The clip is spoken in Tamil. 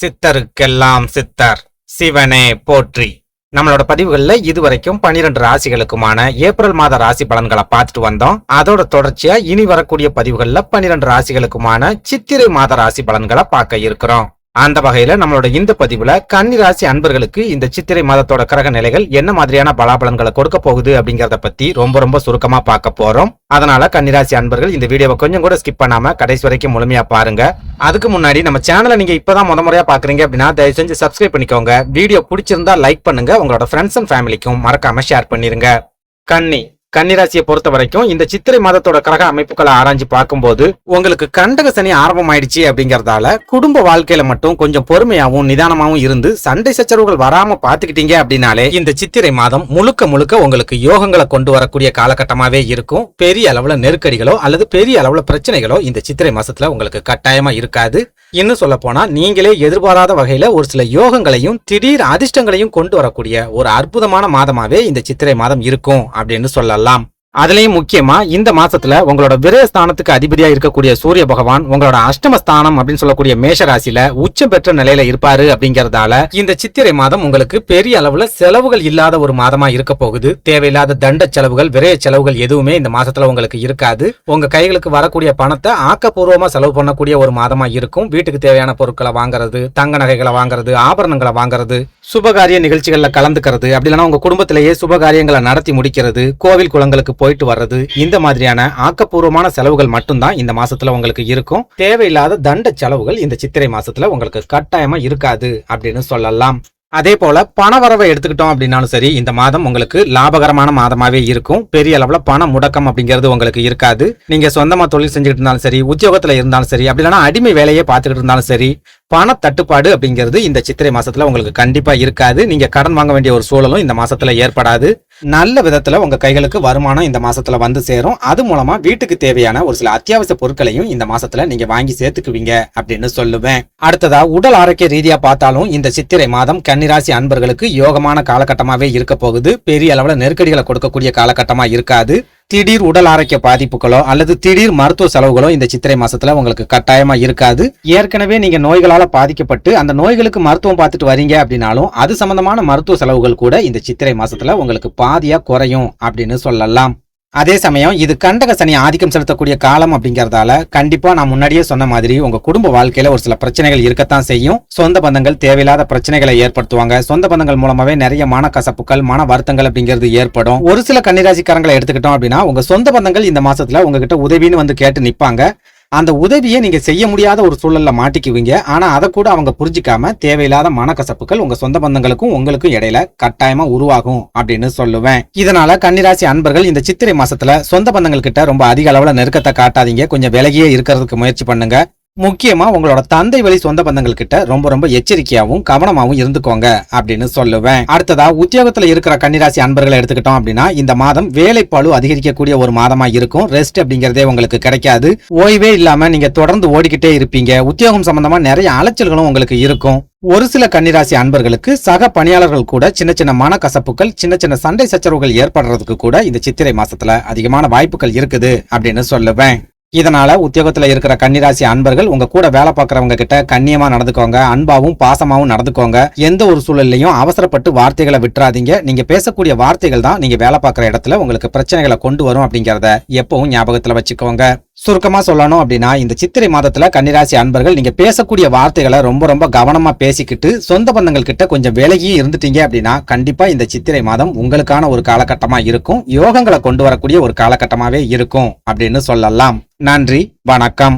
சித்தருக்கெல்லாம் சித்தர் சிவனே போற்றி. நம்மளோட பதிவுகள்ல இதுவரைக்கும் 12 ராசிகளுக்குமான ஏப்ரல் மாத ராசி பலன்களை பார்த்துட்டு வந்தோம். அதோட தொடர்ச்சியா இனி வரக்கூடிய பதிவுகள்ல 12 ராசிகளுக்குமான சித்திரை மாத ராசி பலன்களை பார்க்க இருக்கிறோம். அந்த வகையில நம்மளோட இந்த பதிவுல கன்னி ராசி அன்பர்களுக்கு இந்த சித்திரை மாதத்தோட கிரக நிலைகள் என்ன மாதிரியான பலாபலன்களை கொடுக்க போகுது அப்படிங்கறத பத்தி ரொம்ப சுருக்கமா பார்க்க போறோம். அதனால கன்னிராசி அன்பர்கள் இந்த வீடியோவை கொஞ்சம் கூட ஸ்கிப் பண்ணாம கடைசி வரைக்கும் முழுமையா பாருங்க. அதுக்கு முன்னாடி நம்ம சேனலை நீங்க இப்பதான் முறையா பாக்குறீங்க அப்படின்னா தயவு செஞ்சு சப்ஸ்கிரைப் பண்ணிக்கோங்க. வீடியோ பிடிச்சிருந்தா லைக் பண்ணுங்க. உங்களோட ஃப்ரெண்ட்ஸ் அண்ட் ஃபேமிலிக்கும் மறக்காம ஷேர் பண்ணிருங்க. கன்னிராசியை பொறுத்த வரைக்கும் இந்த சித்திரை மாதத்தோட கிரக அமைப்புகளை ஆராய்ச்சி பார்க்கும்போது உங்களுக்கு கண்டக சனி ஆரம்பமாயிடுச்சு அப்படிங்கறதால குடும்ப வாழ்க்கையில மட்டும் கொஞ்சம் பொறுமையாவும் நிதானமாவும் இருந்து சண்டை சச்சரவுகள் வராம பாத்துக்கிட்டீங்க அப்படின்னாலே இந்த சித்திரை மாதம் முழுக்க உங்களுக்கு யோகங்களை கொண்டு வரக்கூடிய காலகட்டமாவே இருக்கும். பெரிய அளவுல நெருக்கடிகளோ அல்லது பெரிய அளவுல பிரச்சனைகளோ இந்த சித்திரை மாசத்துல உங்களுக்கு கட்டாயமா இருக்காது. இன்னும் சொல்ல போனா நீங்களே எதிர்பாராத வகையில ஒரு சில யோகங்களையும் திடீர் அதிர்ஷ்டங்களையும் கொண்டு வரக்கூடிய ஒரு அற்புதமான மாதமாவே இந்த சித்திரை மாதம் இருக்கும் அப்படின்னு சொல்லலாம். அதுலயும் முக்கியமா இந்த மாசத்துல உங்களோட விரயஸ்தானத்துக்கு அதிபதியா இருக்கக்கூடிய சூரிய பகவான் உங்களோட அஷ்டமஸ்தானம் அப்படின்னு சொல்லக்கூடிய மேஷ ராசியில உச்சம் பெற்ற நிலையில இருப்பாரு அப்படிங்கறதால இந்த சித்திரை மாதம் உங்களுக்கு பெரிய அளவுல செலவுகள் இல்லாத ஒரு மாதமா இருக்க போகுது. தேவையில்லாத தண்ட செலவுகள் விரய செலவுகள் எதுவுமே இந்த மாசத்துல உங்களுக்கு இருக்காது. உங்க கைகளுக்கு வரக்கூடிய பணத்தை ஆக்கப்பூர்வமா செலவு பண்ணக்கூடிய ஒரு மாதமா இருக்கும். வீட்டுக்கு தேவையான பொருட்களை வாங்குறது, தங்க நகைகளை வாங்குறது, ஆபரணங்களை வாங்குறது, சுபகாரிய நிகழ்ச்சிகள்ல கலந்துக்கிறது, அப்படி இல்லைன்னா உங்க குடும்பத்திலேயே சுபகாரியங்களை நடத்தி முடிக்கிறது, கோவில் குளங்களுக்கு போயிட்டு வர்றது, இந்த மாதிரியான ஆக்கப்பூர்வமான செலவுகள் மட்டும்தான் இந்த மாசத்துல உங்களுக்கு இருக்கும். தேவையில்லாத தண்ட செலவுகள் இந்த சித்திரை மாசத்துல உங்களுக்கு கட்டாயமா இருக்காது அப்படின்னு சொல்லலாம். அதே போல பண வரவை எடுத்துக்கிட்டோம் அப்படின்னாலும் சரி இந்த மாதம் உங்களுக்கு லாபகரமான மாதமாவே இருக்கும். பெரிய அளவுல பண முடக்கம் அப்படிங்கிறது உங்களுக்கு இருக்காது. நீங்க சொந்தமா தொழில் செஞ்சுக்கிட்டு இருந்தாலும் சரி, உத்தியோகத்துல இருந்தாலும் சரி, அப்படி இல்லைன்னா அடிமை வேலையே பார்த்துக்கிட்டு இருந்தாலும் சரி, பண தட்டுப்பாடு அப்படிங்கிறது இந்த சித்திரை மாசத்துல உங்களுக்கு கண்டிப்பா இருக்காது. நீங்க கடன் வாங்க வேண்டிய ஒரு சூழலும் இந்த மாசத்துல ஏற்படாது. நல்ல விதத்துல உங்க கைகளுக்கு வருமானம் இந்த மாசத்துல வந்து சேரும். அது மூலமா வீட்டுக்கு தேவையான ஒரு சில அத்தியாவசிய பொருட்களையும் இந்த மாசத்துல நீங்க வாங்கி சேர்த்துக்குவீங்க அப்படின்னு சொல்லுவேன். அடுத்ததா உடல் ஆரோக்கிய ரீதியா பார்த்தாலும் இந்த சித்திரை மாதம் கன்னிராசி அன்பர்களுக்கு யோகமான காலகட்டமாவே இருக்க போகுது. பெரிய அளவுல நெருக்கடிகளை கொடுக்கக்கூடிய காலகட்டமா இருக்காது. திடீர் உடல் ஆரோக்கிய பாதிப்புகளோ அல்லது திடீர் மருத்துவ செலவுகளோ இந்த சித்திரை மாசத்துல உங்களுக்கு கட்டாயமா இருக்காது. ஏற்கனவே நீங்க நோய்களால பாதிக்கப்பட்டு அந்த நோய்களுக்கு மருத்துவம் பார்த்துட்டு வரீங்க அப்படின்னாலும் அது சம்பந்தமான மருத்துவ செலவுகள் கூட இந்த சித்திரை மாசத்துல உங்களுக்கு பாதியா குறையும் அப்படின்னு சொல்லலாம். அதே சமயம் இது கண்டக சனி ஆதிக்கம் செலுத்தக்கூடிய காலம் அப்படிங்கறதால கண்டிப்பா நான் முன்னாடியே சொன்ன மாதிரி உங்க குடும்ப வாழ்க்கையில ஒரு சில பிரச்சனைகள் இருக்கத்தான் செய்யும். சொந்த பந்தங்கள் தேவையில்லாத பிரச்சனைகளை ஏற்படுத்துவாங்க. சொந்த பந்தங்கள் மூலமாவே நிறைய மனக்கசப்புகள், மன வருத்தங்கள் அப்படிங்கிறது ஏற்படும். ஒரு சில கன்னிராசிக்காரங்களை எடுத்துக்கிட்டோம் அப்படின்னா உங்க சொந்த பந்தங்கள் இந்த மாசத்துல உங்ககிட்ட உதவின்னு வந்து கேட்டு நிப்பாங்க. அந்த உதவியை நீங்க செய்ய முடியாத ஒரு சூழல்ல மாட்டிக்குவீங்க. ஆனா அதை கூட அவங்க புரிஞ்சுக்காம தேவையில்லாத மனக்கசப்புகள் உங்க சொந்த பந்தங்களுக்கும் உங்களுக்கும் இடையில கட்டாயமா உருவாகும் அப்படின்னு சொல்லுவேன். இதனால கன்னிராசி அன்பர்கள் இந்த சித்திரை மாசத்துல சொந்த பந்தங்கள் கிட்ட ரொம்ப அதிக அளவுல நெருக்கத்தை காட்டாதீங்க. கொஞ்சம் விலகியே இருக்கிறதுக்கு முயற்சி பண்ணுங்க. முக்கியமா உங்களோட தந்தை வழி சொந்த பந்தங்கள் கிட்ட ரொம்ப எச்சரிக்கையாவும் கவனமாவும் இருந்துக்கோங்க அப்படின்னு சொல்லுவேன். அடுத்ததா உத்தியோகத்துல இருக்கிற கன்னிராசி அன்பர்களை எடுத்துக்கிட்டோம் அப்படின்னா இந்த மாதம் வேலை பளு அதிகரிக்கக்கூடிய ஒரு மாதமா இருக்கும். ரெஸ்ட் அப்படிங்கறதே உங்களுக்கு கிடைக்காது. ஓய்வே இல்லாம நீங்க தொடர்ந்து ஓடிக்கிட்டே இருப்பீங்க. உத்தியோகம் சம்பந்தமா நிறைய அலைச்சல்களும் உங்களுக்கு இருக்கும். ஒரு சில கன்னிராசி அன்பர்களுக்கு சக பணியாளர்கள் கூட சின்ன மனக்கசப்புகள், சின்ன சண்டை சச்சரவுகள் ஏற்படுறதுக்கு கூட இந்த சித்திரை மாசத்துல அதிகமான வாய்ப்புகள் இருக்குது அப்படின்னு சொல்லுவேன். இதனால உத்தியோகத்துல இருக்கிற கன்னிராசி அன்பர்கள் உங்க கூட வேலை பார்க்கறவங்க கிட்ட கண்ணியமா நடந்துக்கோங்க. அன்பாவும் பாசமாவும் நடந்துக்கோங்க. எந்த ஒரு சூழல்லையும் அவசரப்பட்டு வார்த்தைகளை விட்டுறாதீங்க. நீங்க பேசக்கூடிய வார்த்தைகள் தான் நீங்க வேலை பார்க்குற இடத்துல உங்களுக்கு பிரச்சனைகளை கொண்டு வரும் அப்படிங்கறத எப்பவும் ஞாபகத்துல வச்சுக்கோங்க. சுருக்கமா சொல்லணும் அப்படின்னா இந்த சித்திரை மாதத்துல கன்னிராசி அன்பர்கள் நீங்க பேசக்கூடிய வார்த்தைகளை ரொம்ப கவனமா பேசிக்கிட்டு சொந்த பந்தங்கள் கிட்ட கொஞ்சம் விலகியும் இருந்துட்டீங்க அப்படின்னா கண்டிப்பா இந்த சித்திரை மாதம் உங்களுக்கான ஒரு காலகட்டமா இருக்கும். யோகங்களை கொண்டு வரக்கூடிய ஒரு காலகட்டமாவே இருக்கும் அப்படின்னு சொல்லலாம். நன்றி, வணக்கம்.